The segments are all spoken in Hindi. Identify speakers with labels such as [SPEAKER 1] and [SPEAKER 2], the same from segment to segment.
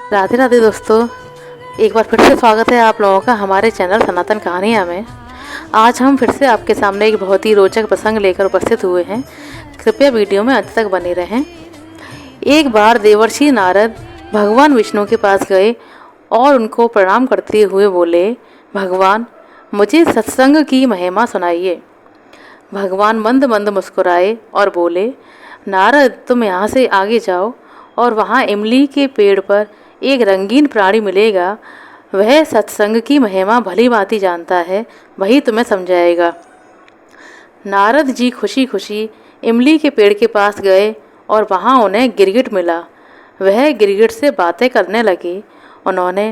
[SPEAKER 1] राधे राधे दोस्तों, एक बार फिर से स्वागत है आप लोगों का हमारे चैनल सनातन कहानियाँ में। आज हम फिर से आपके सामने एक बहुत ही रोचक प्रसंग लेकर उपस्थित हुए हैं। कृपया वीडियो में अंत तक बने रहें। एक बार देवर्षि नारद भगवान विष्णु के पास गए और उनको प्रणाम करते हुए बोले, भगवान मुझे सत्संग की महिमा सुनाइए। भगवान मंद मंद मुस्कुराए और बोले, नारद तुम यहाँ से आगे जाओ और वहाँ इमली के पेड़ पर एक रंगीन प्राणी मिलेगा। वह सत्संग की महिमा भली भांति जानता है, वही तुम्हें समझाएगा। नारद जी खुशी खुशी इमली के पेड़ के पास गए और वहाँ उन्हें गिरगिट मिला। वह गिरगिट से बातें करने लगे। उन्होंने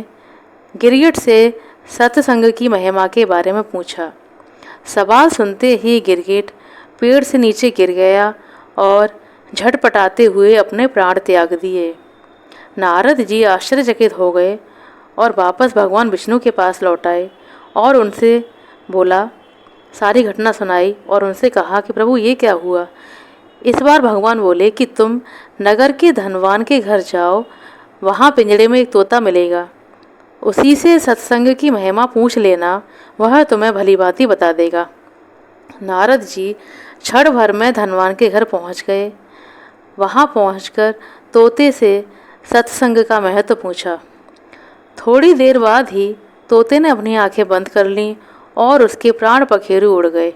[SPEAKER 1] गिरगिट से सत्संग की महिमा के बारे में पूछा। सवाल सुनते ही गिरगिट पेड़ से नीचे गिर गया और झटपटाते हुए अपने प्राण त्याग दिए। नारद जी आश्चर्यचकित हो गए और वापस भगवान विष्णु के पास लौट आए और उनसे बोला, सारी घटना सुनाई और उनसे कहा कि प्रभु ये क्या हुआ। इस बार भगवान बोले कि तुम नगर के धनवान के घर जाओ, वहाँ पिंजड़े में एक तोता मिलेगा। उसी से सत्संग की महिमा पूछ लेना, वह तुम्हें भली भांति बता देगा। नारद जी क्षण भर में धनवान के घर पहुँच गए। वहाँ पहुँचकर तोते से सत्संग का महत्व पूछा। थोड़ी देर बाद ही तोते ने अपनी आंखें बंद कर लीं और उसके प्राण पखेरु उड़ गए।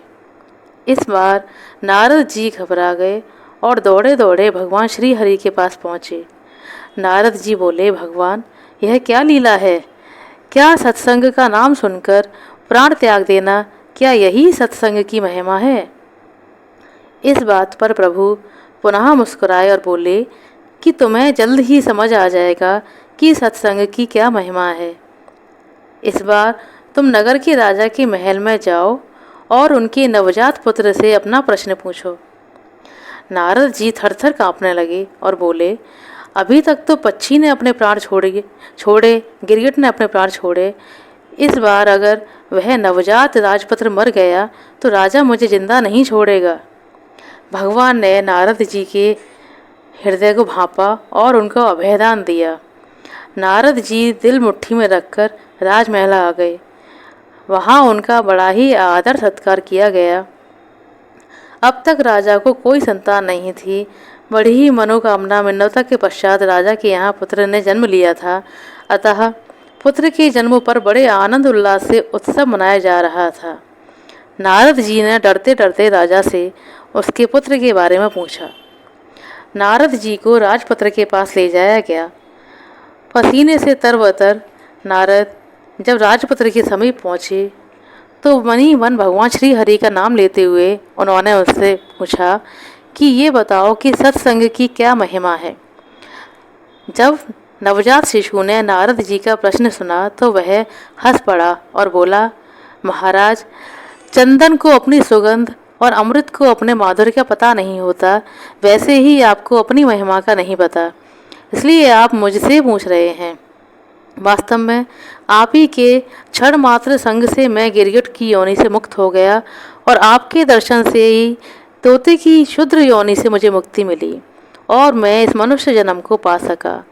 [SPEAKER 1] इस बार नारद जी घबरा गए और दौड़े दौड़े भगवान श्री हरि के पास पहुँचे। नारद जी बोले, भगवान यह क्या लीला है? क्या सत्संग का नाम सुनकर प्राण त्याग देना, क्या यही सत्संग की महिमा है? इस बात पर प्रभु पुनः मुस्कुराए और बोले कि तुम्हें जल्द ही समझ आ जाएगा कि सत्संग की क्या महिमा है। इस बार तुम नगर के राजा के महल में जाओ और उनके नवजात पुत्र से अपना प्रश्न पूछो। नारद जी थरथर कांपने लगे और बोले, अभी तक तो पक्षी ने अपने प्राण छोड़े, गिरगिट ने अपने प्राण छोड़े। इस बार अगर वह नवजात राजपुत्र मर गया तो राजा मुझे जिंदा नहीं छोड़ेगा। भगवान ने नारद जी के हृदय को भांपा और उनको अभयदान दिया। नारद जी दिल मुट्ठी में रखकर राजमहल आ गए। वहाँ उनका बड़ा ही आदर सत्कार किया गया। अब तक राजा को कोई संतान नहीं थी। बड़ी ही मनोकामना मिन्नतों के पश्चात राजा के यहाँ पुत्र ने जन्म लिया था। अतः पुत्र के जन्म पर बड़े आनंद उल्लास से उत्सव मनाया जा रहा था। नारद जी ने डरते डरते राजा से उसके पुत्र के बारे में पूछा। नारद जी को राजपुत्र के पास ले जाया गया। पसीने से तरबतर नारद जब राजपुत्र के समीप पहुँचे तो मन ही मन भगवान श्री हरि का नाम लेते हुए उन्होंने उससे पूछा कि ये बताओ कि सत्संग की क्या महिमा है। जब नवजात शिशु ने नारद जी का प्रश्न सुना तो वह हंस पड़ा और बोला, महाराज चंदन को अपनी सुगंध और अमृत को अपने माधुर्य का पता नहीं होता, वैसे ही आपको अपनी महिमा का नहीं पता, इसलिए आप मुझसे पूछ रहे हैं। वास्तव में आप ही के क्षण मात्र संग से मैं गिरगिट की योनि से मुक्त हो गया और आपके दर्शन से ही तोते की शुद्र योनि से मुझे मुक्ति मिली और मैं इस मनुष्य जन्म को पा सका।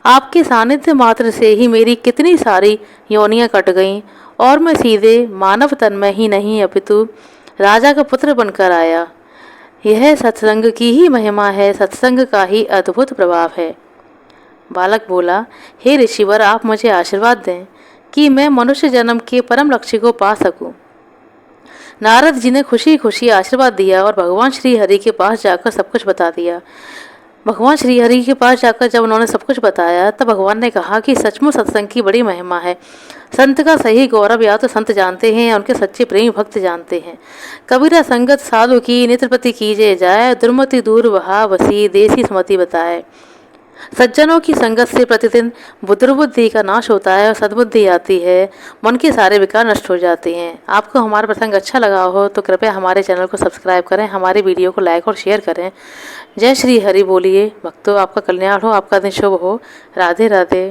[SPEAKER 1] आपके सानिध्य मात्र से ही मेरी कितनी सारी योनियाँ कट गईं और मैं सीधे मानव तन में ही नहीं अपितु राजा का पुत्र बनकर आया। यह सत्संग की ही महिमा है, सत्संग का ही अद्भुत प्रभाव है। बालक बोला, हे ऋषिवर आप मुझे आशीर्वाद दें कि मैं मनुष्य जन्म के परम लक्ष्य को पा सकूं। नारद जी ने खुशी खुशी आशीर्वाद दिया और भगवान श्री हरि के पास जाकर सब कुछ बता दिया। भगवान श्री हरि के पास जाकर जब उन्होंने सब कुछ बताया तब भगवान ने कहा कि सचमुच सत्संग की बड़ी महिमा है। संत का सही गौरव या तो संत जानते हैं या उनके सच्चे प्रेमी भक्त जानते हैं। कबीरा संगत साधु की नित्रपति कीजे जाए, दुर्मति दूर वहा वसी देसी सुमति बताए। सज्जनों की संगत से प्रतिदिन बुद्धि का नाश होता है और सद्बुद्धि आती है, मन के सारे विकार नष्ट हो जाते हैं। आपको हमारा प्रसंग अच्छा लगा हो तो कृपया हमारे चैनल को सब्सक्राइब करें, हमारे वीडियो को लाइक और शेयर करें। जय श्री हरि बोलिए। भक्तों आपका कल्याण हो, आपका दिन शुभ हो। राधे राधे।